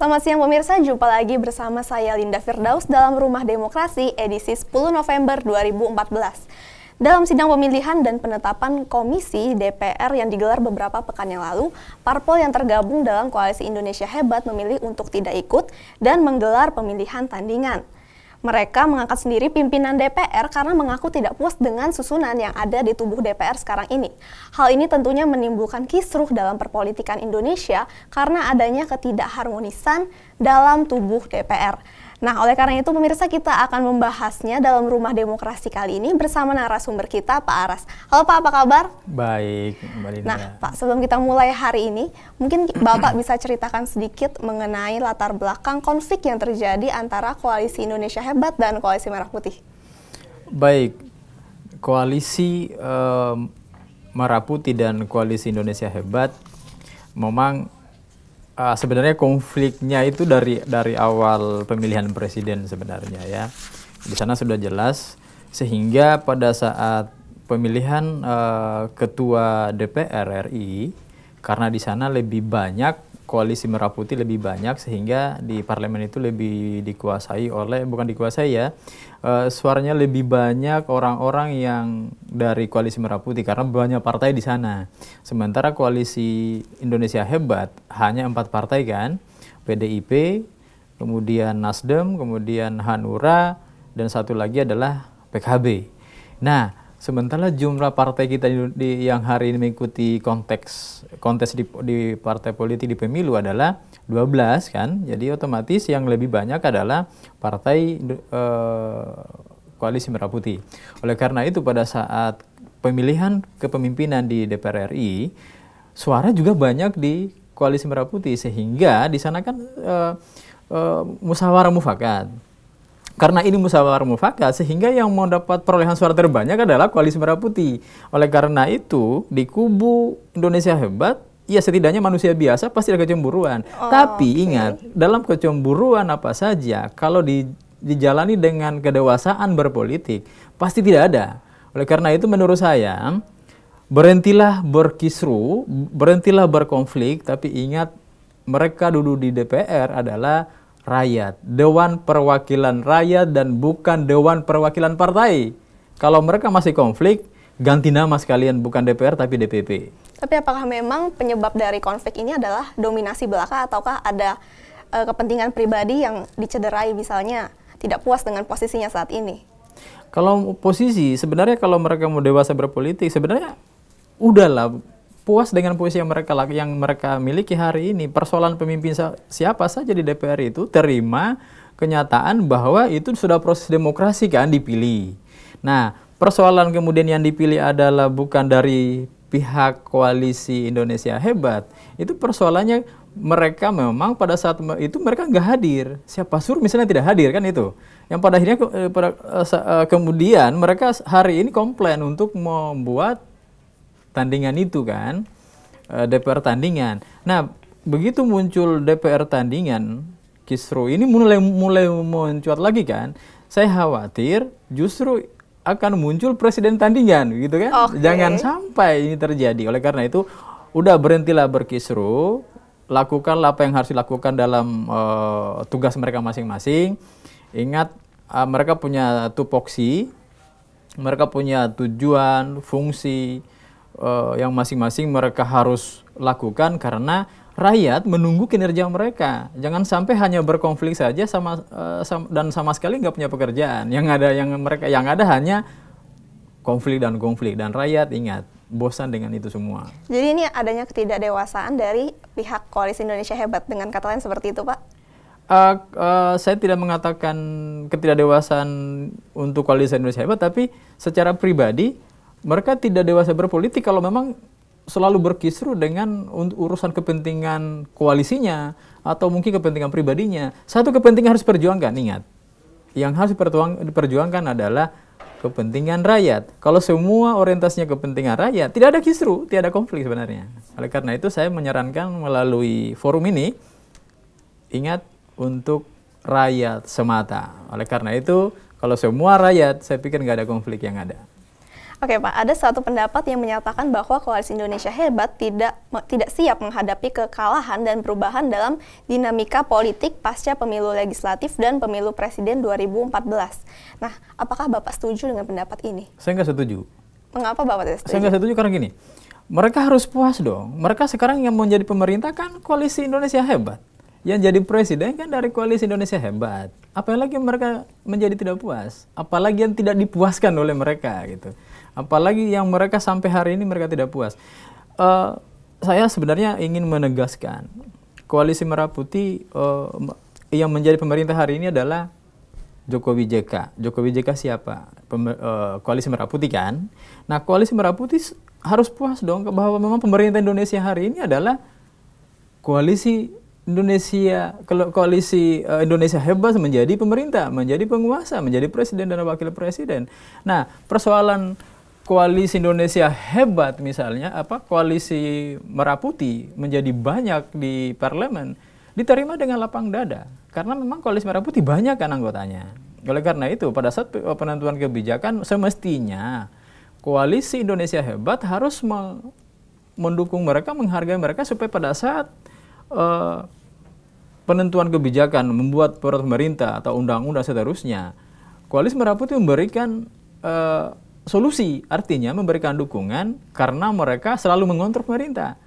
Selamat siang pemirsa, jumpa lagi bersama saya Linda Firdaus dalam Rumah Demokrasi edisi 10 November 2014. Dalam sidang pemilihan dan penetapan komisi DPR yang digelar beberapa pekan yang lalu, parpol yang tergabung dalam Koalisi Indonesia Hebat memilih untuk tidak ikut dan menggelar pemilihan tandingan. Mereka mengangkat sendiri pimpinan DPR karena mengaku tidak puas dengan susunan yang ada di tubuh DPR sekarang ini. Hal ini tentunya menimbulkan kisruh dalam perpolitikan Indonesia karena adanya ketidakharmonisan dalam tubuh DPR. Nah, oleh karena itu pemirsa, kita akan membahasnya dalam Rumah Demokrasi kali ini bersama narasumber kita, Pak Aras. Halo Pak, apa kabar? Baik, Mbak Linda. Nah, Pak, sebelum kita mulai hari ini, mungkin Bapak bisa ceritakan sedikit mengenai latar belakang konflik yang terjadi antara Koalisi Indonesia Hebat dan Koalisi Merah Putih. Baik, Koalisi Merah Putih dan Koalisi Indonesia Hebat memang sebenarnya konfliknya itu dari awal pemilihan presiden sebenarnya ya. Di sana sudah jelas, sehingga pada saat pemilihan ketua DPR RI, karena di sana lebih banyak, Koalisi Merah Putih lebih banyak, sehingga di parlemen itu lebih dikuasai oleh, bukan dikuasai ya, suaranya lebih banyak orang-orang yang dari Koalisi Merah Putih karena banyak partai di sana. Sementara Koalisi Indonesia Hebat hanya 4 partai kan, PDIP, kemudian Nasdem, kemudian Hanura, dan satu lagi adalah PKB. Nah, sementara jumlah partai kita yang hari ini mengikuti kontes di partai politik di pemilu adalah 12 kan. Jadi otomatis yang lebih banyak adalah partai Koalisi Merah Putih. Oleh karena itu pada saat pemilihan kepemimpinan di DPR RI, suara juga banyak di Koalisi Merah Putih, sehingga di sana kan musyawarah mufakat. Karena ini musyawarah mufakat, sehingga yang mau dapat perolehan suara terbanyak adalah Koalisi Merah Putih. Oleh karena itu, di kubu Indonesia Hebat, ya setidaknya manusia biasa pasti ada kecemburuan. Tapi ingat, dalam kecemburuan apa saja, kalau dijalani dengan kedewasaan berpolitik, pasti tidak ada. Oleh karena itu menurut saya, berhentilah berkisru, berhentilah berkonflik, tapi ingat, mereka duduk di DPR adalah rakyat, Dewan Perwakilan Rakyat dan bukan Dewan Perwakilan Partai. Kalau mereka masih konflik, ganti nama sekalian, bukan DPR tapi DPP. Tapi apakah memang penyebab dari konflik ini adalah dominasi belaka ataukah ada kepentingan pribadi yang dicederai, misalnya tidak puas dengan posisinya saat ini? Kalau posisi, sebenarnya kalau mereka mau dewasa berpolitik, sebenarnya udahlah, puas dengan posisi yang mereka miliki hari ini. Persoalan pemimpin siapa saja di DPR itu terima kenyataan bahwa itu sudah proses demokrasi kan, dipilih. Nah, persoalan kemudian yang dipilih adalah bukan dari pihak Koalisi Indonesia Hebat. Itu persoalannya mereka memang pada saat itu mereka nggak hadir. Siapa suruh misalnya tidak hadir kan itu. Yang pada akhirnya kemudian mereka hari ini komplain untuk membuat tandingan itu kan, DPR tandingan. Nah, begitu muncul DPR tandingan, kisruh ini mulai mencuat lagi kan. Saya khawatir justru akan muncul presiden tandingan gitu kan. Jangan sampai ini terjadi. Oleh karena itu, udah berhentilah berkisruh, lakukanlah apa yang harus dilakukan dalam tugas mereka masing-masing. Ingat, mereka punya tupoksi, mereka punya tujuan, fungsi yang masing-masing mereka harus lakukan karena rakyat menunggu kinerja mereka. Jangan sampai hanya berkonflik saja dan sama sekali nggak punya pekerjaan. Yang ada hanya konflik dan rakyat ingat bosan dengan itu semua. Jadi ini adanya ketidakdewasaan dari pihak Koalisi Indonesia Hebat, dengan kata lain seperti itu, Pak? Saya tidak mengatakan ketidakdewasaan untuk Koalisi Indonesia Hebat, tapi secara pribadi mereka tidak dewasa berpolitik kalau memang selalu berkisruh dengan urusan kepentingan koalisinya atau mungkin kepentingan pribadinya. Satu kepentingan harus diperjuangkan, ingat. Yang harus diperjuangkan adalah kepentingan rakyat. Kalau semua orientasinya kepentingan rakyat, tidak ada kisruh, tidak ada konflik sebenarnya. Oleh karena itu saya menyarankan melalui forum ini, ingat, untuk rakyat semata. Oleh karena itu, kalau semua rakyat, saya pikir nggak ada konflik yang ada. Oke Pak, ada suatu pendapat yang menyatakan bahwa Koalisi Indonesia Hebat tidak siap menghadapi kekalahan dan perubahan dalam dinamika politik pasca pemilu legislatif dan pemilu presiden 2014. Nah, apakah Bapak setuju dengan pendapat ini? Saya nggak setuju. Mengapa Bapak tidak setuju? Saya nggak setuju karena gini, mereka harus puas dong. Mereka sekarang yang menjadi pemerintah kan Koalisi Indonesia Hebat. Yang jadi presiden kan dari Koalisi Indonesia Hebat. Apalagi mereka menjadi tidak puas, apalagi yang tidak dipuaskan oleh mereka gitu. Apalagi yang mereka sampai hari ini mereka tidak puas. Saya sebenarnya ingin menegaskan, Koalisi Merah Putih yang menjadi pemerintah hari ini adalah Jokowi JK. Jokowi JK siapa? Koalisi Merah Putih kan? Nah, Koalisi Merah Putih harus puas dong bahwa memang pemerintah Indonesia hari ini adalah Koalisi Indonesia Hebat menjadi pemerintah, menjadi penguasa, menjadi presiden dan wakil presiden. Nah, persoalan Koalisi Indonesia Hebat misalnya, Koalisi Merah Putih menjadi banyak di parlemen, diterima dengan lapang dada. Karena memang Koalisi Merah Putih banyak kan anggotanya. Oleh karena itu, pada saat penentuan kebijakan, semestinya Koalisi Indonesia Hebat harus mendukung mereka, menghargai mereka, supaya pada saat penentuan kebijakan, membuat peraturan pemerintah atau undang-undang seterusnya, Koalisi Merah Putih memberikan solusi, artinya memberikan dukungan karena mereka selalu mengontrol pemerintah.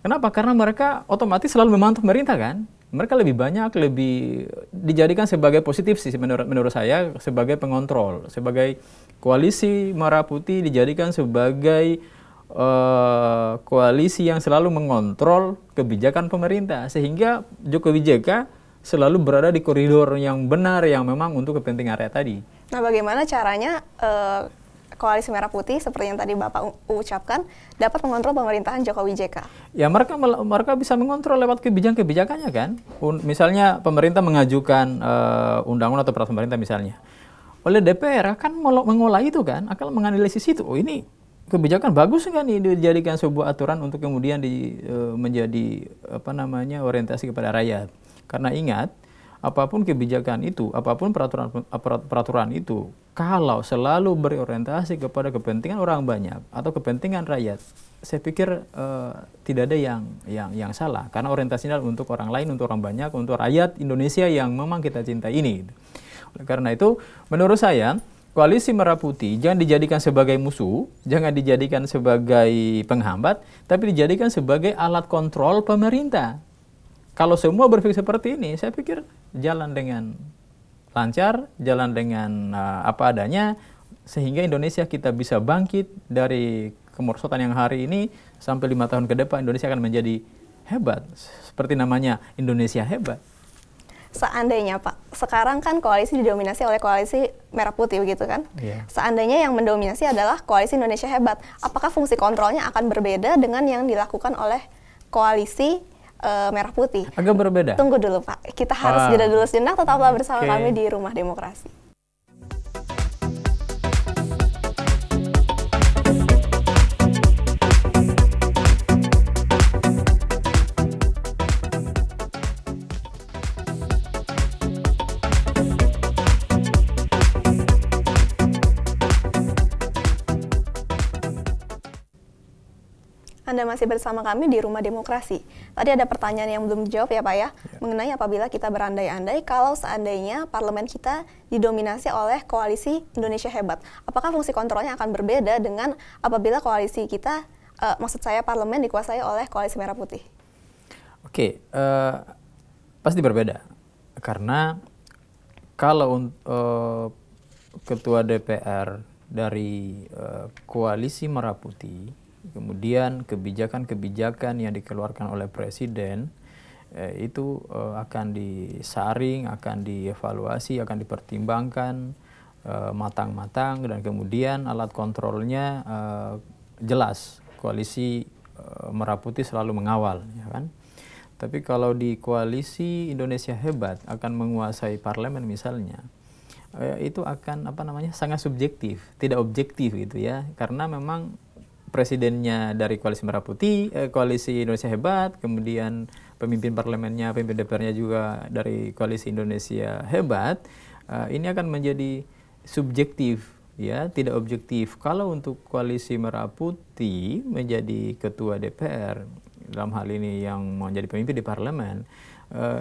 Kenapa? Karena mereka otomatis selalu memantau pemerintah kan. Mereka lebih banyak, lebih dijadikan sebagai positif sih menurut saya, sebagai pengontrol, sebagai Koalisi Merah Putih dijadikan sebagai koalisi yang selalu mengontrol kebijakan pemerintah, sehingga Jokowi JK selalu berada di koridor yang benar yang memang untuk kepentingan rakyat tadi. Nah, bagaimana caranya Koalisi Merah Putih seperti yang tadi Bapak ucapkan dapat mengontrol pemerintahan Jokowi JK? Ya, mereka bisa mengontrol lewat kebijakan-kebijakannya kan. Misalnya pemerintah mengajukan undang-undang atau peraturan pemerintah misalnya, oleh DPR akan mengolah itu kan, akan menganalisis itu. Oh, ini kebijakan bagus nggak nih dijadikan sebuah aturan untuk kemudian menjadi orientasi kepada rakyat. Karena ingat, apapun kebijakan itu, apapun peraturan itu, kalau selalu berorientasi kepada kepentingan orang banyak atau kepentingan rakyat, saya pikir tidak ada yang salah. Karena orientasinya untuk orang lain, untuk orang banyak, untuk rakyat Indonesia yang memang kita cintai ini. Oleh karena itu, menurut saya, Koalisi Merah Putih jangan dijadikan sebagai musuh, jangan dijadikan sebagai penghambat, tapi dijadikan sebagai alat kontrol pemerintah. Kalau semua berpikir seperti ini, saya pikir jalan dengan lancar, jalan dengan apa adanya, sehingga Indonesia kita bisa bangkit dari kemerosotan yang hari ini sampai 5 tahun ke depan Indonesia akan menjadi hebat. Seperti namanya, Indonesia Hebat. Seandainya Pak, sekarang kan koalisi didominasi oleh Koalisi Merah Putih begitu kan? Yeah. Seandainya yang mendominasi adalah Koalisi Indonesia Hebat, apakah fungsi kontrolnya akan berbeda dengan yang dilakukan oleh Koalisi Merah Putih? Agak berbeda. Tunggu dulu Pak, kita harus jeda dulu sejenak, tetaplah bersama kami di Rumah Demokrasi. Anda masih bersama kami di Rumah Demokrasi. Tadi ada pertanyaan yang belum dijawab ya Pak ya, mengenai apabila kita berandai-andai kalau seandainya parlemen kita didominasi oleh Koalisi Indonesia Hebat, apakah fungsi kontrolnya akan berbeda dengan apabila koalisi kita, maksud saya parlemen dikuasai oleh Koalisi Merah Putih? Oke, pasti berbeda. Karena kalau ketua DPR dari Koalisi Merah Putih, kemudian kebijakan-kebijakan yang dikeluarkan oleh Presiden itu akan disaring, akan dievaluasi, akan dipertimbangkan matang-matang, dan kemudian alat kontrolnya jelas. Koalisi Merah Putih selalu mengawal, ya kan? Tapi kalau di Koalisi Indonesia Hebat akan menguasai parlemen misalnya, itu akan sangat subjektif, tidak objektif gitu ya, karena memang presidennya dari Koalisi Merah Putih, Koalisi Indonesia Hebat, kemudian pemimpin parlemennya, pemimpin DPR-nya juga dari Koalisi Indonesia Hebat, ini akan menjadi subjektif ya, tidak objektif. Kalau untuk koalisi Merah Putih menjadi ketua DPR dalam hal ini yang menjadi pemimpin di parlemen,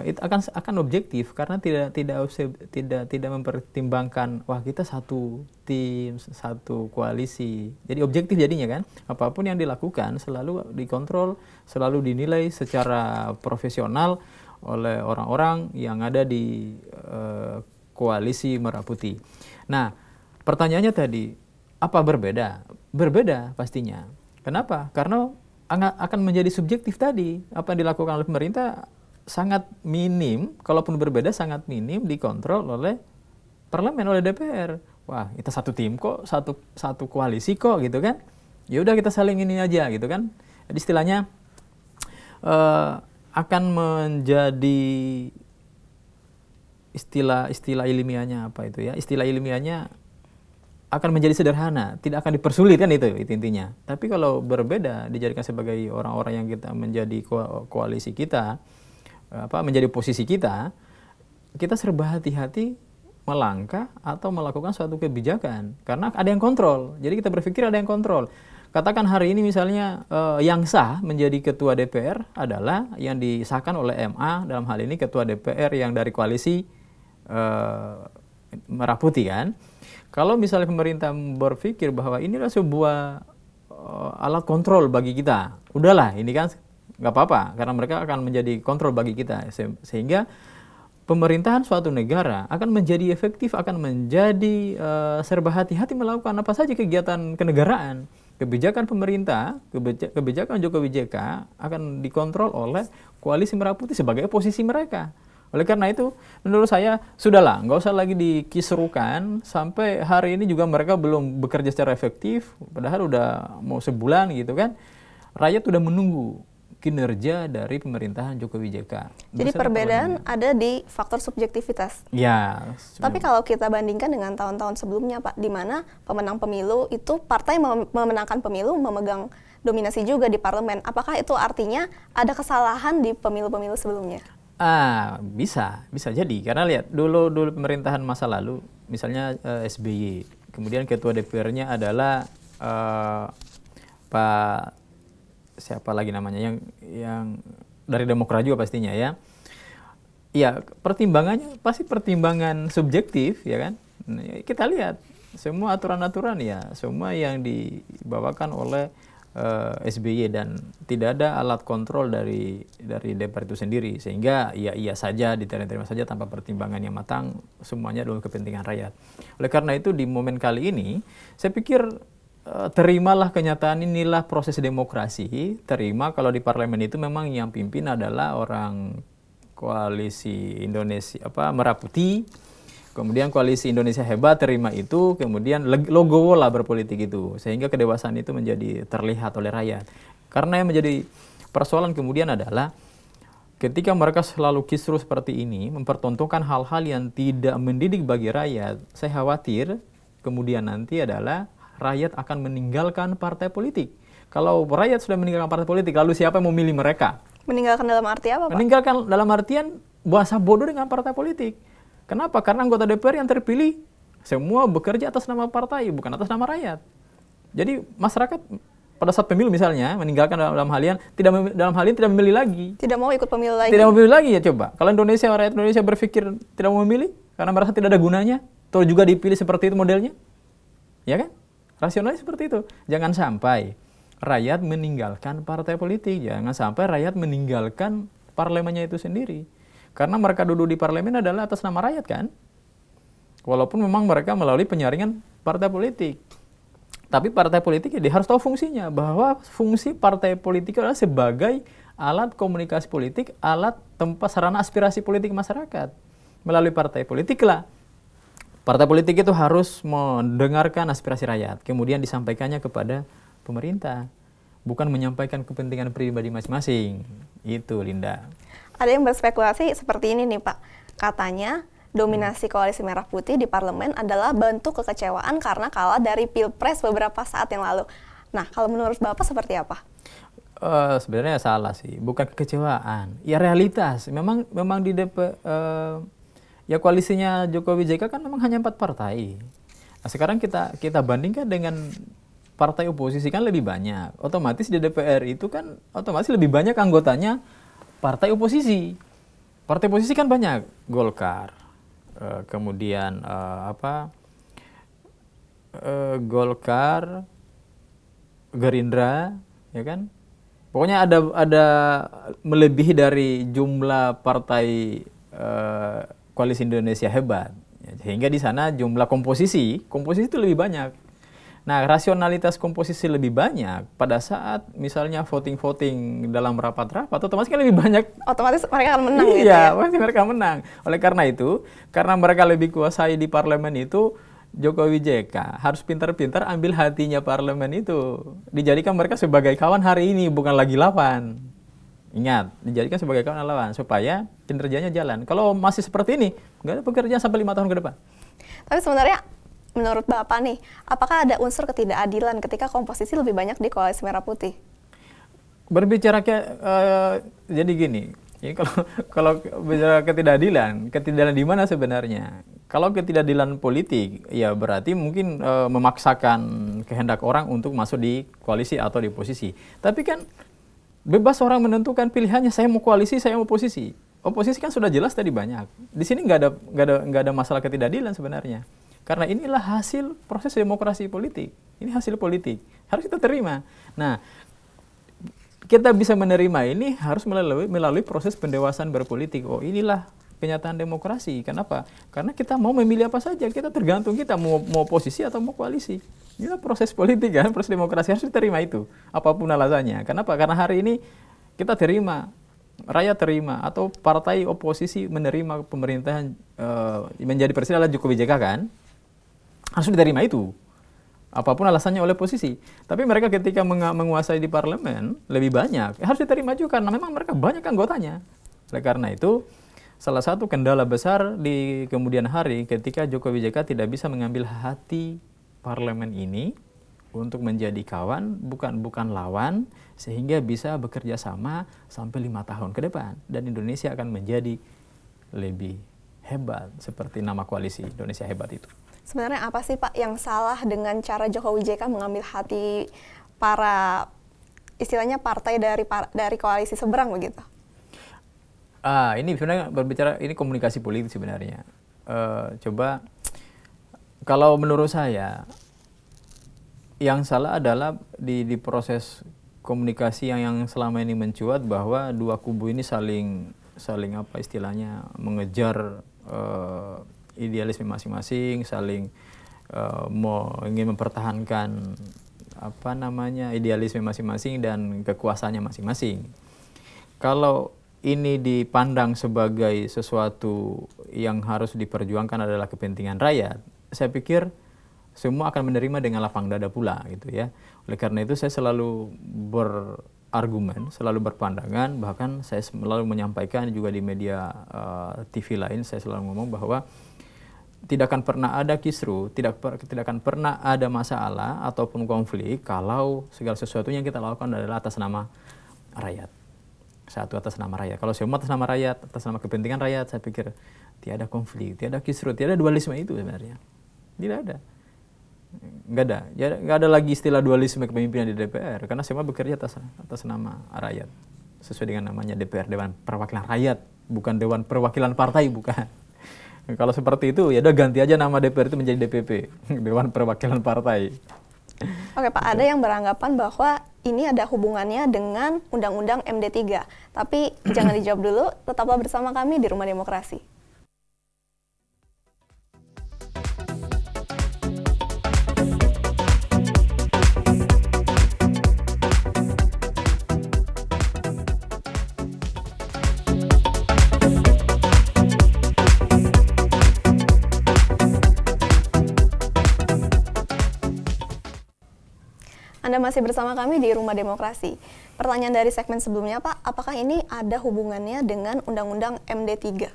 itu akan objektif karena tidak mempertimbangkan wah kita satu tim, satu koalisi. Jadi objektif jadinya kan. Apapun yang dilakukan selalu dikontrol, selalu dinilai secara profesional oleh orang-orang yang ada di koalisi Merah Putih. Nah, pertanyaannya tadi, apa berbeda? Berbeda pastinya. Kenapa? Karena akan menjadi subjektif tadi. Apa yang dilakukan oleh pemerintah sangat minim, kalaupun berbeda sangat minim dikontrol oleh parlemen, oleh DPR. Wah, kita satu tim kok, satu koalisi kok gitu kan. Ya udah kita saling ini aja gitu kan. Jadi istilahnya akan menjadi istilah ilmiahnya apa itu ya? Istilah ilmiahnya akan menjadi sederhana, tidak akan dipersulit kan itu intinya. Tapi kalau berbeda dijadikan sebagai orang-orang yang kita menjadi koalisi kita, menjadi posisi kita serba hati-hati melangkah atau melakukan suatu kebijakan karena ada yang kontrol. Jadi kita berpikir ada yang kontrol. Katakan hari ini misalnya yang sah menjadi ketua DPR adalah yang disahkan oleh MA, dalam hal ini ketua DPR yang dari koalisi Merah Putih kan. Kalau misalnya pemerintah berpikir bahwa inilah sebuah alat kontrol bagi kita, udahlah ini kan nggak apa-apa karena mereka akan menjadi kontrol bagi kita, sehingga pemerintahan suatu negara akan menjadi efektif, akan menjadi serba hati-hati melakukan apa saja kegiatan kenegaraan. Kebijakan pemerintah, kebijakan Jokowi JK akan dikontrol oleh koalisi Merah Putih sebagai posisi mereka. Oleh karena itu, menurut saya, sudahlah, nggak usah lagi dikisrukan, sampai hari ini juga mereka belum bekerja secara efektif, padahal udah mau sebulan gitu kan. Rakyat udah menunggu kinerja dari pemerintahan Jokowi JK. Jadi perbedaan ada di faktor subjektivitas. Ya. Tapi kalau kita bandingkan dengan tahun-tahun sebelumnya, Pak, di mana pemenang pemilu itu partai memenangkan pemilu memegang dominasi juga di parlemen. Apakah itu artinya ada kesalahan di pemilu-pemilu sebelumnya? Bisa jadi. Karena lihat dulu pemerintahan masa lalu, misalnya SBY, kemudian ketua DPR-nya adalah Pak siapa lagi namanya yang dari Demokrat juga pastinya ya. Ya, pertimbangannya pasti pertimbangan subjektif ya kan. Nah, kita lihat semua aturan-aturan ya, semua yang dibawakan oleh SBY dan tidak ada alat kontrol dari DPR itu sendiri, sehingga iya saja diterima saja tanpa pertimbangan yang matang, semuanya adalah kepentingan rakyat. Oleh karena itu di momen kali ini saya pikir terimalah kenyataan, inilah proses demokrasi. Terima kalau di parlemen itu memang yang pimpin adalah orang koalisi Indonesia Merah Putih. Kemudian koalisi Indonesia Hebat terima itu, kemudian logowo lah berpolitik itu, sehingga kedewasaan itu menjadi terlihat oleh rakyat. Karena yang menjadi persoalan kemudian adalah ketika mereka selalu kisruh seperti ini, mempertontonkan hal-hal yang tidak mendidik bagi rakyat, saya khawatir kemudian nanti adalah rakyat akan meninggalkan partai politik. Kalau rakyat sudah meninggalkan partai politik, lalu siapa yang mau memilih mereka? Meninggalkan dalam arti apa, Pak? Meninggalkan dalam artian bahasa bodoh dengan partai politik. Kenapa? Karena anggota DPR yang terpilih semua bekerja atas nama partai, bukan atas nama rakyat. Jadi masyarakat pada saat pemilu misalnya meninggalkan dalam hal yang tidak memilih lagi. Tidak mau ikut pemilu lagi. Tidak mau memilih lagi ya coba. Kalau rakyat Indonesia berpikir tidak mau memilih karena merasa tidak ada gunanya, atau juga dipilih seperti itu modelnya, ya kan? Rasionalnya seperti itu. Jangan sampai rakyat meninggalkan partai politik, jangan sampai rakyat meninggalkan parlemennya itu sendiri. Karena mereka duduk di parlemen adalah atas nama rakyat kan. Walaupun memang mereka melalui penyaringan partai politik. Tapi partai politik dia harus tahu fungsinya. Bahwa fungsi partai politik adalah sebagai alat komunikasi politik, alat tempat sarana aspirasi politik masyarakat. Melalui partai politik lah. Partai politik itu harus mendengarkan aspirasi rakyat. Kemudian disampaikannya kepada pemerintah. Bukan menyampaikan kepentingan pribadi masing-masing. Itu Linda. Ada yang berspekulasi seperti ini nih Pak, katanya dominasi koalisi Merah Putih di parlemen adalah bentuk kekecewaan karena kalah dari Pilpres beberapa saat yang lalu. Nah, kalau menurut Bapak seperti apa? Sebenarnya salah sih, bukan kekecewaan. Ya realitas, memang di ya koalisinya Jokowi JK kan memang hanya 4 partai. Nah, sekarang kita bandingkan dengan partai oposisi kan lebih banyak. Otomatis di DPR itu kan otomatis lebih banyak anggotanya partai oposisi. Partai oposisi kan banyak, Golkar, kemudian Golkar, Gerindra, ya kan? Pokoknya ada melebihi dari jumlah partai Koalisi Indonesia Hebat. Sehingga di sana jumlah komposisi itu lebih banyak. Nah, rasionalitas komposisi lebih banyak pada saat misalnya voting dalam rapat-rapat, otomatis kan lebih banyak. Otomatis mereka akan menang gitu Iya, ya? pasti mereka menang. Oleh karena itu, karena mereka lebih kuasai di parlemen itu, Jokowi JK harus pintar-pintar ambil hatinya parlemen itu. Dijadikan mereka sebagai kawan hari ini, bukan lagi lawan. Ingat, dijadikan sebagai kawan lawan, supaya kinerjanya jalan. Kalau masih seperti ini, nggak ada pekerjaan sampai 5 tahun ke depan. Tapi sebenarnya menurut Bapak nih, apakah ada unsur ketidakadilan ketika komposisi lebih banyak di Koalisi Merah Putih? Berbicara jadi gini, ini kalau bicara ketidakadilan di mana sebenarnya? Kalau ketidakadilan politik, ya berarti mungkin memaksakan kehendak orang untuk masuk di koalisi atau di posisi. Tapi kan bebas orang menentukan pilihannya, saya mau koalisi, saya mau posisi. Oposisi kan sudah jelas tadi banyak. Di sini nggak ada masalah ketidakadilan sebenarnya. Karena inilah hasil proses demokrasi politik. Ini hasil politik. Harus kita terima. Nah, kita bisa menerima ini harus melalui proses pendewasaan berpolitik. Oh, inilah kenyataan demokrasi. Kenapa? Karena kita mau memilih apa saja. Kita tergantung kita mau posisi atau mau koalisi. Inilah proses politik kan, proses demokrasi harus diterima itu. Apapun alasannya. Kenapa? Karena hari ini kita terima, rakyat terima, atau partai oposisi menerima pemerintahan menjadi presiden adalah Jokowi JK kan? Harus diterima itu, apapun alasannya oleh posisi. Tapi mereka ketika menguasai di parlemen lebih banyak, harus diterima juga karena memang mereka banyak anggotanya. Oleh karena itu, salah satu kendala besar di kemudian hari ketika Jokowi JK tidak bisa mengambil hati parlemen ini untuk menjadi kawan, bukan lawan, sehingga bisa bekerja sama sampai 5 tahun ke depan. Dan Indonesia akan menjadi lebih hebat, seperti nama koalisi Indonesia Hebat itu. Sebenarnya apa sih Pak yang salah dengan cara Jokowi JK mengambil hati para istilahnya partai dari koalisi seberang begitu? Ini sebenarnya berbicara ini komunikasi politik sebenarnya. Coba kalau menurut saya yang salah adalah di proses komunikasi yang selama ini mencuat bahwa dua kubu ini saling apa istilahnya mengejar idealisme masing-masing, saling ingin mempertahankan apa namanya idealisme masing-masing dan kekuasaannya masing-masing. Kalau ini dipandang sebagai sesuatu yang harus diperjuangkan adalah kepentingan rakyat, saya pikir semua akan menerima dengan lapang dada pula gitu ya. Oleh karena itu saya selalu berargumen, selalu berpandangan, bahkan saya selalu menyampaikan juga di media TV lain, saya selalu ngomong bahwa tidak akan pernah ada kisru, tidak akan pernah ada masalah ataupun konflik kalau segala sesuatu yang kita lakukan adalah atas nama rakyat. Satu, atas nama rakyat. Kalau semua atas nama rakyat, atas nama kepentingan rakyat, saya pikir tidak ada konflik, tidak ada kisru, tidak ada dualisme itu sebenarnya. Tidak ada. Nggak ada lagi istilah dualisme kepemimpinan di DPR, karena semua bekerja atas nama rakyat. Sesuai dengan namanya DPR, Dewan Perwakilan Rakyat, bukan Dewan Perwakilan Partai, bukan. Kalau seperti itu, ya udah ganti aja nama DPR itu menjadi DPP, Dewan Perwakilan Partai. Oke Pak, ada yang beranggapan bahwa ini ada hubungannya dengan Undang-Undang MD3. Tapi jangan dijawab dulu, tetaplah bersama kami di Rumah Demokrasi. Anda masih bersama kami di Rumah Demokrasi. Pertanyaan dari segmen sebelumnya, Pak, apakah ini ada hubungannya dengan Undang-Undang MD3?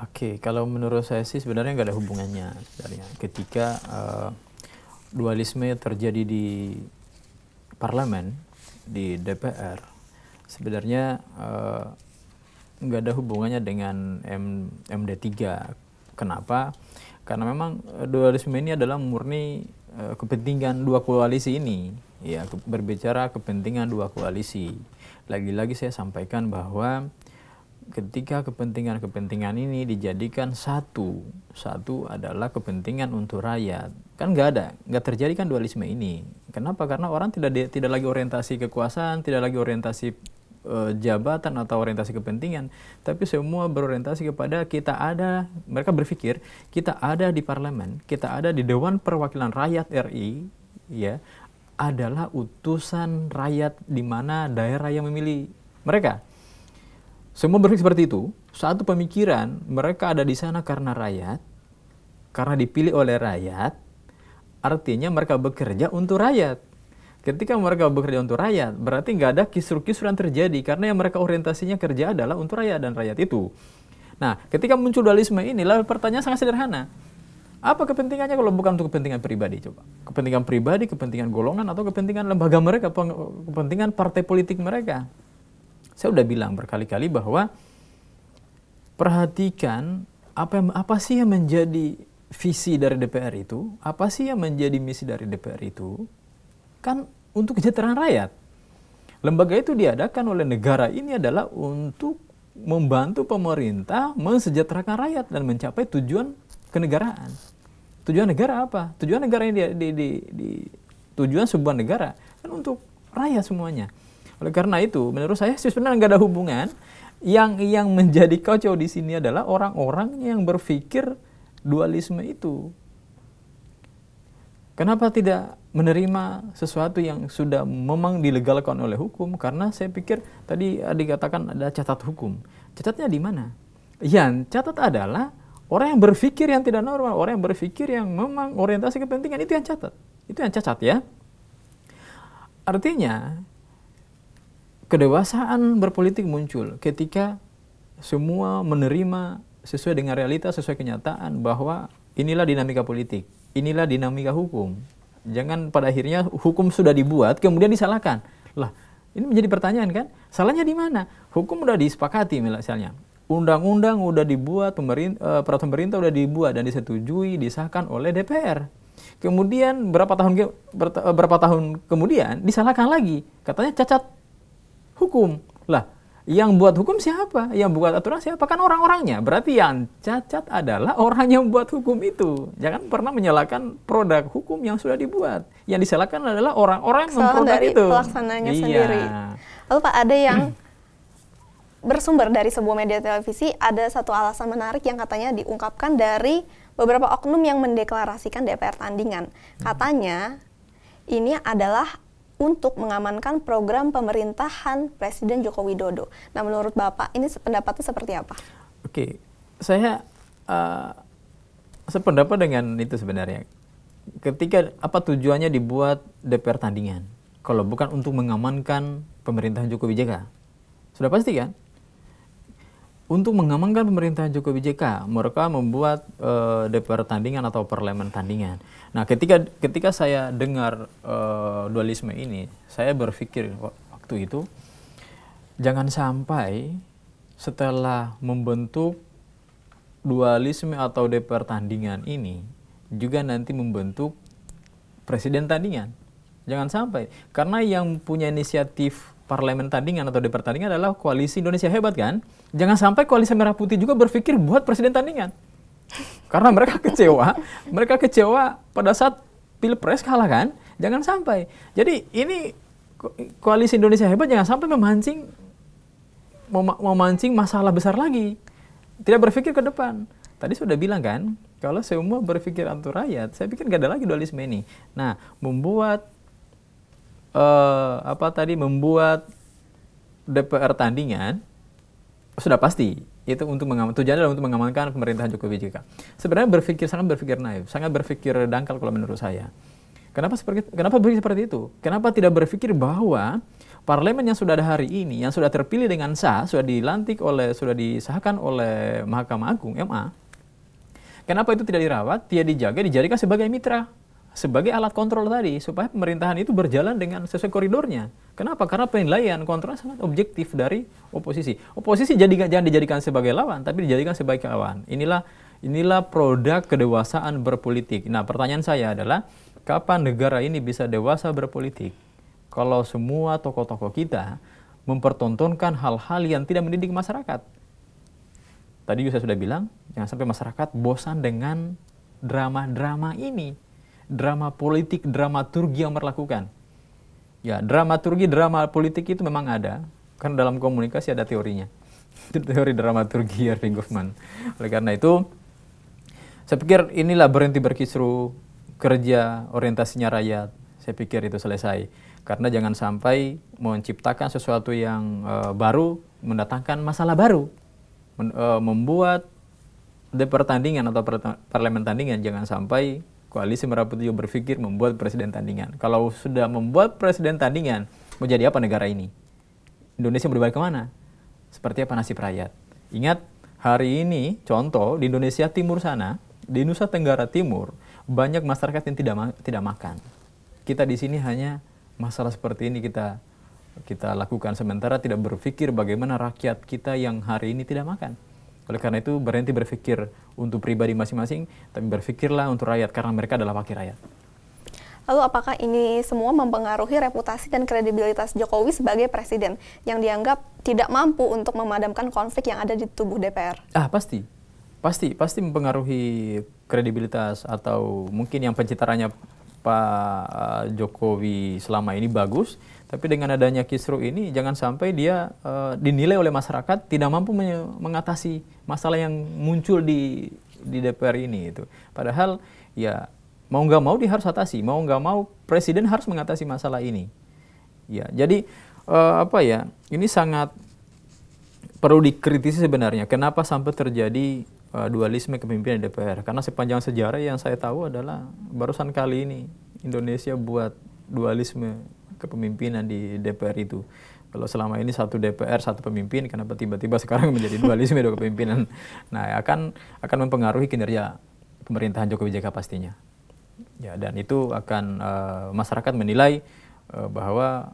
Oke, kalau menurut saya sih sebenarnya nggak ada hubungannya. Sebenarnya ketika dualisme terjadi di parlemen, di DPR, sebenarnya nggak ada hubungannya dengan MD3. Kenapa? Karena memang dualisme ini adalah murni kepentingan dua koalisi ini. Ya, berbicara kepentingan dua koalisi. Lagi-lagi saya sampaikan bahwa ketika kepentingan-kepentingan ini dijadikan satu adalah kepentingan untuk rakyat. Kan nggak terjadi kan dualisme ini. Kenapa? Karena orang tidak lagi orientasi kekuasaan, tidak lagi orientasi jabatan atau orientasi kepentingan, tapi semua berorientasi kepada mereka berpikir kita ada di parlemen, kita ada di Dewan Perwakilan Rakyat RI, ya, adalah utusan rakyat di mana daerah yang memilih mereka. Semua berpikir seperti itu. Satu pemikiran, mereka ada di sana karena rakyat, karena dipilih oleh rakyat, artinya mereka bekerja untuk rakyat. Ketika mereka bekerja untuk rakyat, berarti nggak ada kisruh-kisruh yang terjadi, karena yang mereka orientasinya kerja adalah untuk rakyat dan rakyat itu. Nah, ketika muncul dualisme ini, lalu pertanyaan sangat sederhana. Apa kepentingannya kalau bukan untuk kepentingan pribadi? Coba. Kepentingan pribadi, kepentingan golongan, atau kepentingan lembaga mereka, kepentingan partai politik mereka. Saya udah bilang berkali-kali bahwa perhatikan apa sih yang menjadi visi dari DPR itu, apa sih yang menjadi misi dari DPR itu, kan untuk kesejahteraan rakyat. Lembaga itu diadakan oleh negara ini adalah untuk membantu pemerintah mensejahterakan rakyat dan mencapai tujuan kenegaraan. Tujuan negara apa? Tujuan negara ini tujuan sebuah negara kan untuk rakyat semuanya. Oleh karena itu, menurut saya sebenarnya nggak ada hubungan. Yang menjadi kacau di sini adalah orang-orang yang berpikir dualisme itu. Kenapa tidak menerima sesuatu yang sudah memang dilegalkan oleh hukum? Karena saya pikir tadi dikatakan ada catat hukum. Catatnya di mana? Yang catat adalah orang yang berpikir yang tidak normal, orang yang berpikir yang memang orientasi kepentingan, itu yang catat. Itu yang cacat ya. Artinya, kedewasaan berpolitik muncul ketika semua menerima sesuai dengan realitas, sesuai kenyataan bahwa inilah dinamika politik, inilah dinamika hukum. Jangan pada akhirnya hukum sudah dibuat kemudian disalahkan. Lah, ini menjadi pertanyaan kan? Salahnya di mana? Hukum udah disepakati misalnya. Undang-undang udah dibuat, peraturan pemerintah udah dibuat dan disetujui, disahkan oleh DPR. Kemudian berapa tahun kemudian disalahkan lagi. Katanya cacat hukum. Lah, yang buat hukum siapa? Yang buat aturan siapa? Kan orang-orangnya. Berarti yang cacat adalah orang yang buat hukum itu. Jangan pernah menyalahkan produk hukum yang sudah dibuat. Yang disalahkan adalah orang-orang yang memproduk itu. Pelaksananya sendiri. Lalu Pak, ada yang bersumber dari sebuah media televisi, ada satu alasan menarik yang katanya diungkapkan dari beberapa oknum yang mendeklarasikan DPR tandingan. Katanya ini adalah untuk mengamankan program pemerintahan Presiden Joko Widodo. Nah, menurut Bapak, ini pendapatnya seperti apa? Oke, saya sependapat dengan itu sebenarnya. Ketika apa tujuannya dibuat DPR tandingan? Kalau bukan untuk mengamankan pemerintahan Jokowi JK. Sudah pasti kan? Untuk mengamankan pemerintahan Jokowi JK, mereka membuat DPR tandingan atau parlemen tandingan. Nah, ketika saya dengar dualisme ini, saya berpikir waktu itu, jangan sampai setelah membentuk dualisme atau DPR tandingan ini, juga nanti membentuk presiden tandingan. Jangan sampai, karena yang punya inisiatif parlemen tandingan atau DPR tandingan adalah Koalisi Indonesia Hebat kan? Jangan sampai Koalisi Merah Putih juga berpikir buat presiden tandingan. Karena mereka kecewa pada saat Pilpres kalah kan? Jangan sampai. Jadi ini Koalisi Indonesia Hebat jangan sampai memancing masalah besar lagi. Tidak berpikir ke depan. Tadi sudah bilang kan, kalau semua berpikir untuk rakyat, saya pikir nggak ada lagi dualisme ini. Nah, membuat DPR tandingan sudah pasti itu tujuannya adalah untuk mengamankan pemerintahan Jokowi JK. Sebenarnya sangat berpikir naif, sangat berpikir dangkal kalau menurut saya. Kenapa berpikir seperti itu? Kenapa tidak berpikir bahwa parlemen yang sudah ada hari ini, yang sudah terpilih dengan sah, sudah disahkan oleh Mahkamah Agung MA, kenapa itu tidak dirawat, tidak dijaga, dijadikan sebagai mitra, sebagai alat kontrol tadi, supaya pemerintahan itu berjalan dengan sesuai koridornya. Kenapa? Karena penilaian kontrol sangat objektif dari oposisi. Oposisi jangan dijadikan sebagai lawan, tapi dijadikan sebagai kawan. Inilah Inilah produk kedewasaan berpolitik. Nah, pertanyaan saya adalah, kapan negara ini bisa dewasa berpolitik? Kalau semua tokoh-tokoh kita mempertontonkan hal-hal yang tidak mendidik masyarakat. Tadi juga saya sudah bilang, jangan sampai masyarakat bosan dengan drama-drama ini. Drama politik, dramaturgi yang melakukan. Ya, dramaturgi, drama politik itu memang ada. Karena dalam komunikasi ada teorinya. Itu teori dramaturgi Erving Goffman. Oleh karena itu, saya pikir inilah berhenti berkisru, kerja orientasinya rakyat. Saya pikir itu selesai. Karena jangan sampai menciptakan sesuatu yang baru, mendatangkan masalah baru. Membuat pertandingan atau parlemen tandingan, jangan sampai koalisi Merah Putih juga berpikir membuat presiden tandingan. Kalau sudah membuat presiden tandingan, mau jadi apa negara ini? Indonesia berbalik kemana? Seperti apa nasib rakyat? Ingat, hari ini contoh di Indonesia Timur sana, di Nusa Tenggara Timur, banyak masyarakat yang tidak makan. Kita di sini hanya masalah seperti ini kita lakukan, sementara tidak berpikir bagaimana rakyat kita yang hari ini tidak makan. Oleh karena itu, berhenti berpikir untuk pribadi masing-masing, tapi berpikirlah untuk rakyat, karena mereka adalah wakil rakyat. Lalu apakah ini semua mempengaruhi reputasi dan kredibilitas Jokowi sebagai presiden yang dianggap tidak mampu untuk memadamkan konflik yang ada di tubuh DPR? Pasti mempengaruhi kredibilitas, atau mungkin yang pencitraannya Pak Jokowi selama ini bagus, tapi dengan adanya kisru ini jangan sampai dia dinilai oleh masyarakat tidak mampu mengatasi masalah yang muncul di DPR ini itu. Padahal ya mau nggak mau dia harus atasi, mau nggak mau presiden harus mengatasi masalah ini. Ya, jadi ini sangat perlu dikritisi sebenarnya. Kenapa sampai terjadi dualisme kepemimpinan DPR? Karena sepanjang sejarah yang saya tahu adalah barusan kali ini Indonesia buat dualisme kepemimpinan di DPR itu. Kalau selama ini satu DPR, satu pemimpin, kenapa tiba-tiba sekarang menjadi dualisme dua kepemimpinan? Nah, akan mempengaruhi kinerja pemerintahan Jokowi JK pastinya. Ya, dan itu akan masyarakat menilai bahwa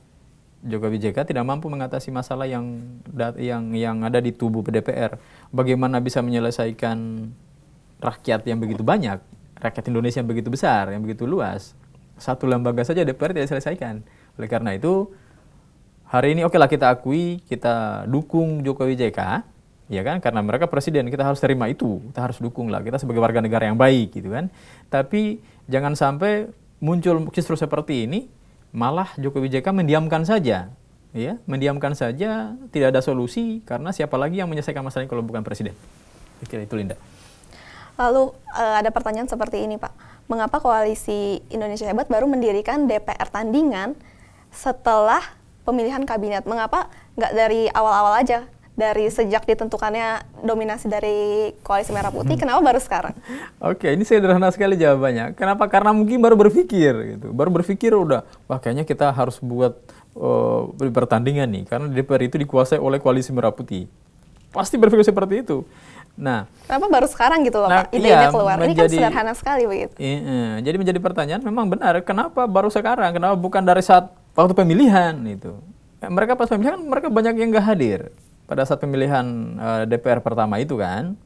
Jokowi JK tidak mampu mengatasi masalah yang ada di tubuh DPR. Bagaimana bisa menyelesaikan rakyat yang begitu banyak, rakyat Indonesia yang begitu besar, yang begitu luas. Satu lembaga saja DPR tidak diselesaikan. Oleh karena itu, hari ini okelah kita akui, kita dukung Jokowi JK, ya kan? Karena mereka presiden, kita harus terima itu, kita harus dukung lah. Kita sebagai warga negara yang baik, gitu kan? Tapi jangan sampai muncul kisru seperti ini, malah Jokowi JK mendiamkan saja, ya, mendiamkan saja, tidak ada solusi, karena siapa lagi yang menyelesaikan masalah ini kalau bukan presiden? Kira itu, Linda. Lalu ada pertanyaan seperti ini, Pak. Mengapa koalisi Indonesia Hebat baru mendirikan DPR tandingan setelah pemilihan kabinet? Mengapa nggak dari awal-awal aja? Dari sejak ditentukannya dominasi dari koalisi Merah Putih, kenapa baru sekarang? Oke, ini sederhana sekali jawabannya. Kenapa? Karena mungkin baru berpikir, gitu. Baru berpikir udah, wah kayaknya kita harus buat pertandingan nih, karena DPR itu dikuasai oleh koalisi Merah Putih. Pasti berpikir seperti itu. Nah, kenapa baru sekarang gitu loh, Pak? Idenya keluar. Ini kan sederhana sekali begitu. Jadi menjadi pertanyaan, memang benar. Kenapa baru sekarang? Kenapa bukan dari saat waktu pemilihan itu? Mereka pas pemilihan, mereka banyak yang nggak hadir pada saat pemilihan DPR pertama itu kan.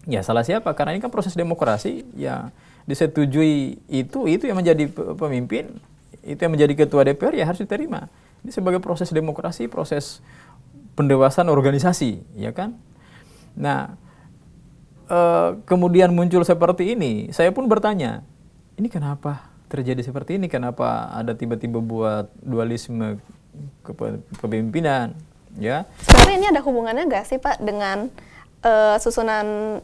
Ya salah siapa? Karena ini kan proses demokrasi, ya disetujui itu yang menjadi pemimpin, itu yang menjadi ketua DPR, ya harus diterima. Ini sebagai proses demokrasi, proses pendewasaan organisasi, ya kan? Nah, kemudian muncul seperti ini, saya pun bertanya, ini kenapa terjadi seperti ini? Kenapa ada tiba-tiba buat dualisme kepemimpinan? Ya. Sebenarnya ini ada hubungannya nggak sih, Pak, dengan susunan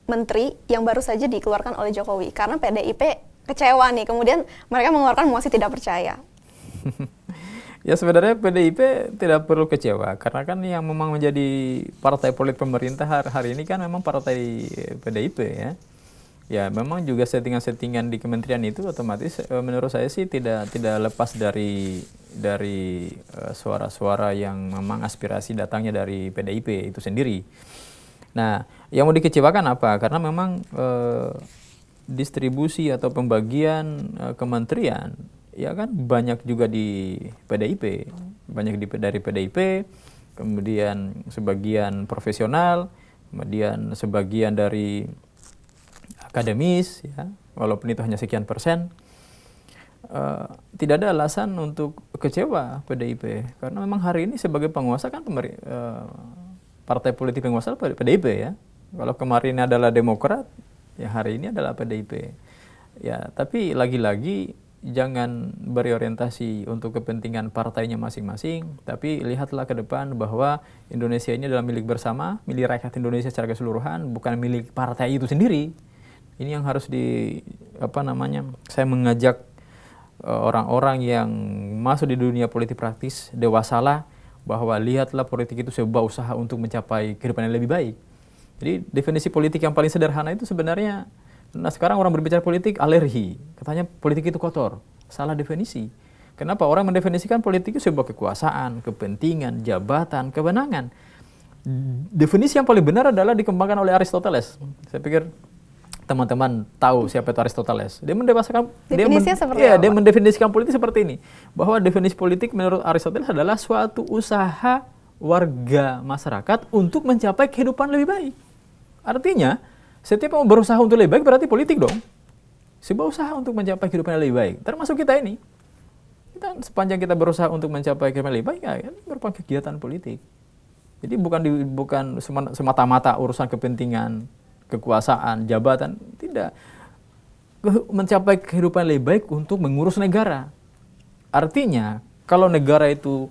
menteri yang baru saja dikeluarkan oleh Jokowi? Karena PDIP kecewa nih, kemudian mereka mengeluarkan mosi tidak percaya. Ya sebenarnya PDIP tidak perlu kecewa, karena kan yang memang menjadi partai politik pemerintah hari ini kan memang partai PDIP ya. Ya memang juga settingan-settingan di kementerian itu otomatis menurut saya sih tidak lepas dari suara-suara yang memang aspirasi datangnya dari PDIP itu sendiri. Nah, yang mau dikecewakan apa? Karena memang distribusi atau pembagian kementerian ya kan banyak juga di PDIP, banyak dari PDIP, kemudian sebagian profesional, kemudian sebagian dari akademis, ya, walaupun itu hanya sekian persen, tidak ada alasan untuk kecewa PDIP, karena memang hari ini sebagai penguasa kan partai politik penguasa PDIP ya. Kalau kemarin adalah Demokrat, ya hari ini adalah PDIP. Ya, tapi lagi-lagi jangan berorientasi untuk kepentingan partainya masing-masing, tapi lihatlah ke depan bahwa Indonesia ini adalah milik bersama, milik rakyat Indonesia secara keseluruhan, bukan milik partai itu sendiri. Ini yang harus saya mengajak orang-orang yang masuk di dunia politik praktis, dewasalah, bahwa lihatlah politik itu sebuah usaha untuk mencapai kehidupan yang lebih baik. Jadi definisi politik yang paling sederhana itu sebenarnya, nah sekarang orang berbicara politik alergi, katanya politik itu kotor, salah definisi. Kenapa? Orang mendefinisikan politik itu sebuah kekuasaan, kepentingan, jabatan, kewenangan. Definisi yang paling benar adalah dikembangkan oleh Aristoteles. Saya pikir teman-teman tahu siapa itu Aristoteles. Dia mendefinisikan politik seperti ini, bahwa definisi politik menurut Aristoteles adalah suatu usaha warga masyarakat untuk mencapai kehidupan lebih baik. Artinya, setiap yang berusaha untuk lebih baik berarti politik dong. Sebuah usaha untuk mencapai kehidupan yang lebih baik. Termasuk kita ini. Sepanjang kita berusaha untuk mencapai kehidupan yang lebih baik, ya ini merupakan kegiatan politik. Jadi bukan semata-mata urusan kepentingan, kekuasaan, jabatan. Tidak. Mencapai kehidupan yang lebih baik untuk mengurus negara. Artinya, kalau negara itu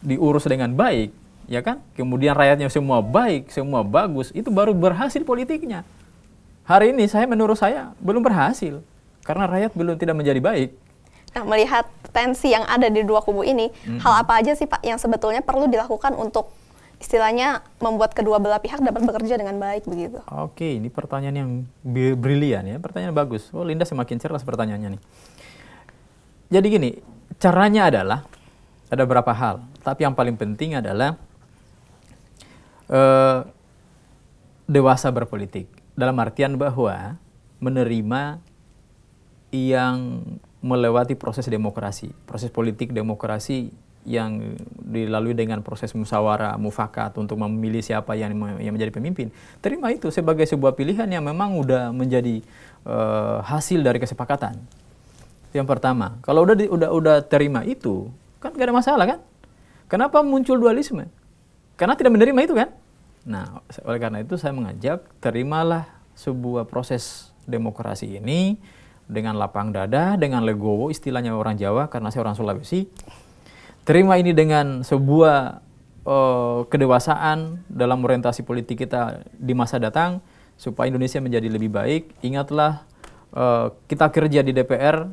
diurus dengan baik, ya kan? Kemudian rakyatnya semua baik, semua bagus, itu baru berhasil politiknya. Hari ini menurut saya belum berhasil, karena rakyat belum tidak menjadi baik. Nah, melihat tensi yang ada di dua kubu ini, hal apa aja sih Pak yang sebetulnya perlu dilakukan untuk istilahnya membuat kedua belah pihak dapat bekerja dengan baik begitu? Oke, ini pertanyaan yang brilian ya, pertanyaan bagus. Oh, Linda semakin cerdas pertanyaannya nih. Jadi gini, caranya adalah ada beberapa hal, tapi yang paling penting adalah dewasa berpolitik. Dalam artian bahwa menerima yang melewati proses demokrasi, proses politik demokrasi yang dilalui dengan proses musyawarah, mufakat untuk memilih siapa yang menjadi pemimpin. Terima itu sebagai sebuah pilihan yang memang udah menjadi hasil dari kesepakatan. Yang pertama, kalau udah terima itu, kan gak ada masalah kan? Kenapa muncul dualisme? Karena tidak menerima itu kan? Nah, oleh karena itu saya mengajak, terimalah sebuah proses demokrasi ini dengan lapang dada, dengan legowo, istilahnya orang Jawa karena saya orang Sulawesi. Terima ini dengan sebuah kedewasaan dalam orientasi politik kita di masa datang, supaya Indonesia menjadi lebih baik. Ingatlah, kita kerja di DPR,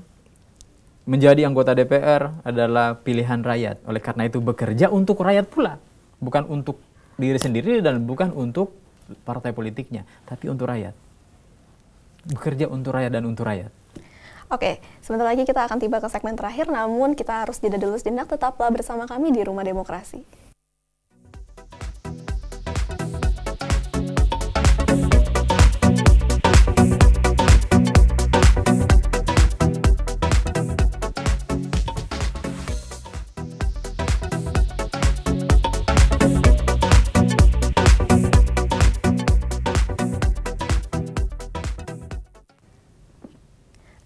menjadi anggota DPR adalah pilihan rakyat. Oleh karena itu bekerja untuk rakyat pula, bukan untuk diri sendiri dan bukan untuk partai politiknya, tapi untuk rakyat. Bekerja untuk rakyat dan untuk rakyat. Oke, sebentar lagi kita akan tiba ke segmen terakhir, namun kita harus jeda dulu sejenak. Tetaplah bersama kami di Rumah Demokrasi.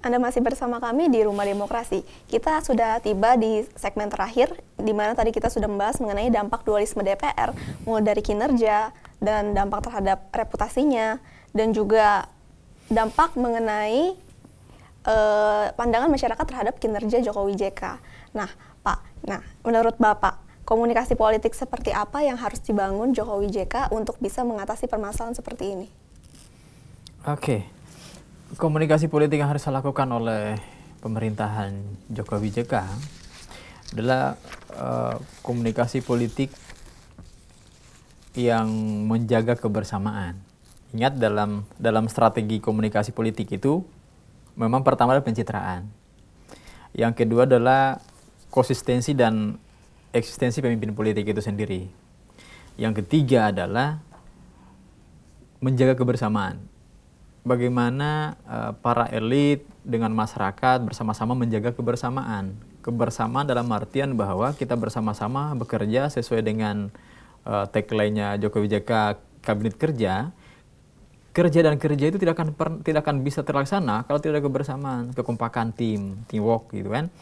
Anda masih bersama kami di Rumah Demokrasi. Kita sudah tiba di segmen terakhir, di mana tadi kita sudah membahas mengenai dampak dualisme DPR, mulai dari kinerja dan dampak terhadap reputasinya, dan juga dampak mengenai pandangan masyarakat terhadap kinerja Jokowi JK. Nah, Pak, menurut Bapak, komunikasi politik seperti apa yang harus dibangun Jokowi JK untuk bisa mengatasi permasalahan seperti ini? Oke. Komunikasi politik yang harus dilakukan oleh pemerintahan Jokowi JK adalah komunikasi politik yang menjaga kebersamaan. Ingat, dalam strategi komunikasi politik itu memang pertama adalah pencitraan. Yang kedua adalah konsistensi dan eksistensi pemimpin politik itu sendiri. Yang ketiga adalah menjaga kebersamaan. Bagaimana para elit dengan masyarakat bersama-sama menjaga kebersamaan. Kebersamaan dalam artian bahwa kita bersama-sama bekerja sesuai dengan tagline-nya Jokowi JK, kabinet kerja, kerja itu tidak akan bisa terlaksana kalau tidak ada kebersamaan, kekompakan tim, teamwork gitu kan.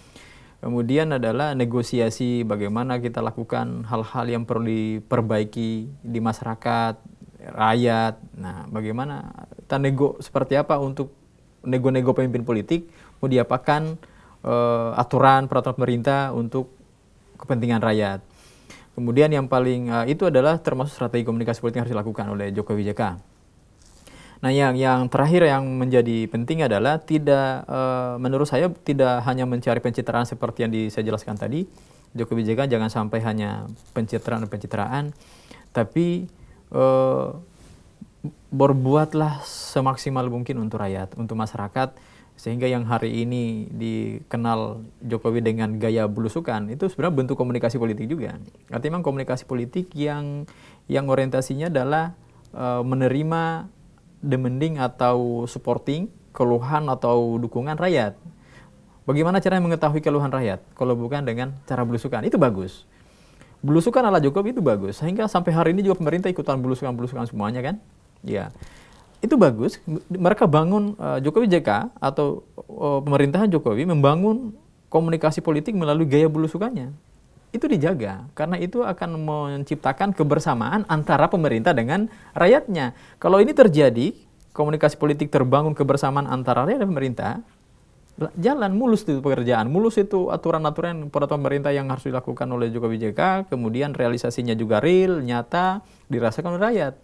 Kemudian adalah negosiasi, bagaimana kita lakukan hal-hal yang perlu diperbaiki di masyarakat, rakyat. Nah, bagaimana kita nego seperti apa untuk nego-nego pemimpin politik, mau diapakan aturan peraturan pemerintah untuk kepentingan rakyat. Kemudian yang paling itu adalah termasuk strategi komunikasi politik yang harus dilakukan oleh Jokowi JK. Nah, yang terakhir yang menjadi penting adalah menurut saya tidak hanya mencari pencitraan seperti yang saya jelaskan tadi. Jokowi JK jangan sampai hanya pencitraan, tapi berbuatlah semaksimal mungkin untuk rakyat, untuk masyarakat, sehingga yang hari ini dikenal Jokowi dengan gaya belusukan itu sebenarnya bentuk komunikasi politik juga. Artinya memang komunikasi politik yang orientasinya adalah menerima demanding atau supporting keluhan atau dukungan rakyat. Bagaimana caranya mengetahui keluhan rakyat? Kalau bukan dengan cara belusukan, itu bagus. Belusukan ala Jokowi itu bagus, sehingga sampai hari ini juga pemerintah ikutan belusukan semuanya kan? Ya, itu bagus. Mereka bangun Jokowi JK atau pemerintahan Jokowi membangun komunikasi politik melalui gaya belusukannya. Itu dijaga, karena itu akan menciptakan kebersamaan antara pemerintah dengan rakyatnya. Kalau ini terjadi, komunikasi politik terbangun kebersamaan antara rakyat dan pemerintah, jalan mulus itu pekerjaan, mulus itu aturan-aturan peraturan pemerintah yang harus dilakukan oleh Jokowi JK, kemudian realisasinya juga real, nyata, dirasakan oleh rakyat.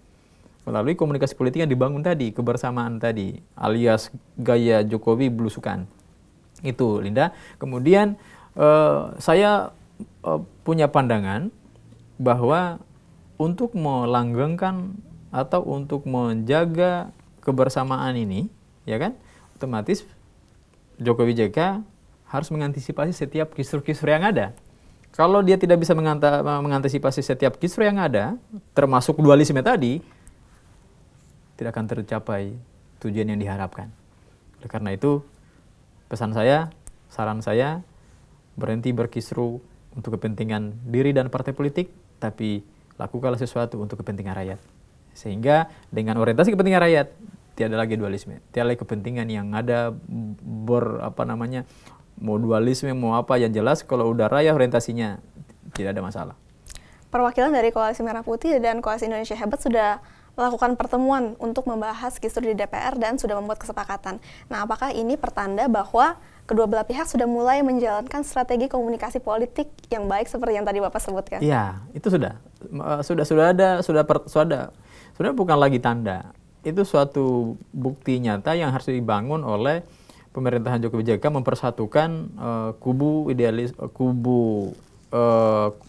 Melalui komunikasi politik yang dibangun tadi, kebersamaan tadi, alias gaya Jokowi belusukan. Itu, Linda. Kemudian saya punya pandangan bahwa untuk melanggengkan atau untuk menjaga kebersamaan ini, ya kan, otomatis Jokowi JK harus mengantisipasi setiap kisru-kisru yang ada. Kalau dia tidak bisa mengantisipasi setiap kisru yang ada, termasuk dualisme tadi, tidak akan tercapai tujuan yang diharapkan. Oleh karena itu, pesan saya, saran saya, berhenti berkisru untuk kepentingan diri dan partai politik, tapi lakukanlah sesuatu untuk kepentingan rakyat. Sehingga dengan orientasi kepentingan rakyat, tiada lagi dualisme, tiada lagi kepentingan yang ada mau dualisme, mau apa, yang jelas kalau udah rakyat orientasinya tidak ada masalah. Perwakilan dari Koalisi Merah Putih dan Koalisi Indonesia Hebat sudah melakukan pertemuan untuk membahas kisru di DPR dan sudah membuat kesepakatan. Nah, apakah ini pertanda bahwa kedua belah pihak sudah mulai menjalankan strategi komunikasi politik yang baik seperti yang tadi Bapak sebutkan? Iya, itu sudah ada. Sebenarnya bukan lagi tanda. Itu suatu bukti nyata yang harus dibangun oleh pemerintahan Jokowi JK mempersatukan kubu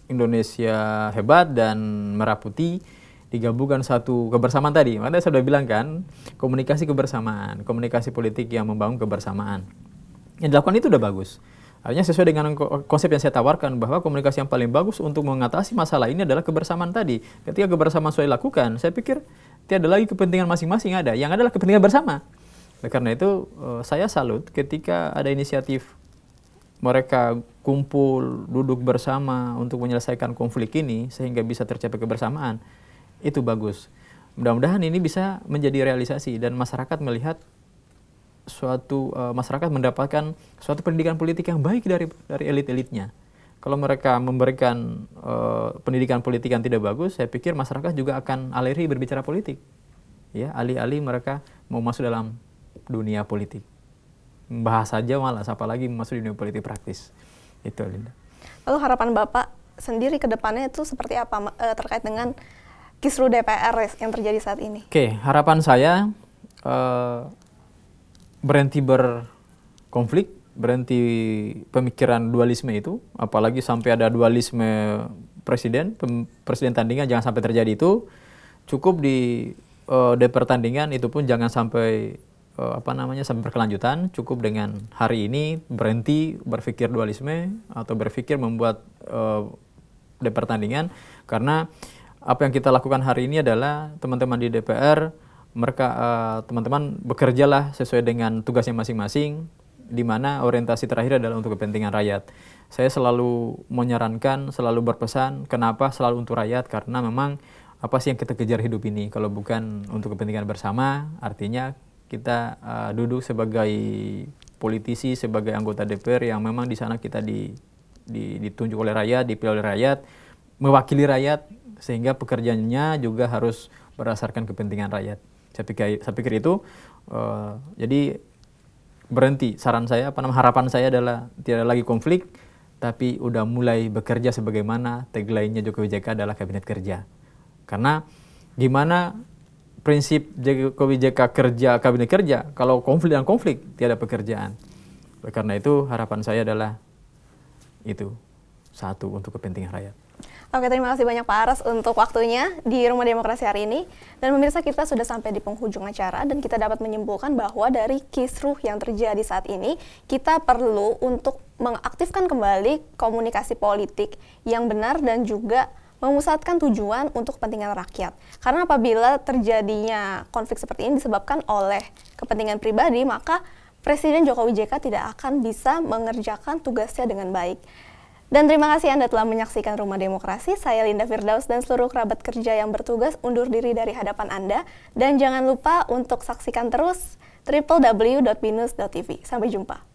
Indonesia Hebat dan Merah Putih, digabungkan satu kebersamaan tadi. Makanya saya sudah bilang kan, komunikasi kebersamaan, komunikasi politik yang membangun kebersamaan. Yang dilakukan itu udah bagus. Artinya sesuai dengan konsep yang saya tawarkan, bahwa komunikasi yang paling bagus untuk mengatasi masalah ini adalah kebersamaan tadi. Ketika kebersamaan sudah dilakukan, saya pikir tiada lagi kepentingan masing-masing ada, yang adalah kepentingan bersama. Karena itu saya salut ketika ada inisiatif mereka kumpul, duduk bersama untuk menyelesaikan konflik ini sehingga bisa tercapai kebersamaan. Itu bagus. Mudah-mudahan ini bisa menjadi realisasi dan masyarakat melihat masyarakat mendapatkan suatu pendidikan politik yang baik dari elit-elitnya. Kalau mereka memberikan pendidikan politik yang tidak bagus, saya pikir masyarakat juga akan alergi berbicara politik. Ya, alih-alih mereka mau masuk dalam dunia politik. Bahas saja malas, apalagi masuk di dunia politik praktis. Itu, Linda. Lalu harapan Bapak sendiri ke depannya itu seperti apa terkait dengan kisru DPR yang terjadi saat ini? Oke, harapan saya berhenti berkonflik, berhenti pemikiran dualisme itu, apalagi sampai ada dualisme presiden tandingan, jangan sampai terjadi itu. Cukup di pertandingan itu pun jangan sampai sampai berkelanjutan. Cukup dengan hari ini berhenti berpikir dualisme atau berpikir membuat pertandingan, karena apa yang kita lakukan hari ini adalah teman-teman di DPR, mereka teman-teman bekerjalah sesuai dengan tugasnya masing-masing, di mana orientasi terakhir adalah untuk kepentingan rakyat. Saya selalu menyarankan, selalu berpesan, kenapa selalu untuk rakyat, karena memang apa sih yang kita kejar hidup ini? Kalau bukan untuk kepentingan bersama, artinya kita duduk sebagai politisi, sebagai anggota DPR yang memang di sana kita ditunjuk oleh rakyat, dipilih oleh rakyat, mewakili rakyat, sehingga pekerjaannya juga harus berdasarkan kepentingan rakyat. Saya pikir itu, jadi berhenti. Saran saya, harapan saya adalah tidak lagi konflik, tapi udah mulai bekerja sebagaimana tagline-nya Jokowi JK adalah kabinet kerja. Karena gimana prinsip Jokowi JK kerja, kabinet kerja, kalau konflik dan konflik, tiada pekerjaan. Karena itu harapan saya adalah itu, satu, untuk kepentingan rakyat. Oke, terima kasih banyak Pak Aras untuk waktunya di Rumah Demokrasi hari ini. Dan pemirsa, kita sudah sampai di penghujung acara dan kita dapat menyimpulkan bahwa dari kisruh yang terjadi saat ini, kita perlu untuk mengaktifkan kembali komunikasi politik yang benar dan juga memusatkan tujuan untuk kepentingan rakyat. Karena apabila terjadinya konflik seperti ini disebabkan oleh kepentingan pribadi, maka Presiden Jokowi JK tidak akan bisa mengerjakan tugasnya dengan baik. Dan terima kasih Anda telah menyaksikan Rumah Demokrasi. Saya Linda Firdaus dan seluruh kerabat kerja yang bertugas undur diri dari hadapan Anda. Dan jangan lupa untuk saksikan terus www.binus.tv. Sampai jumpa.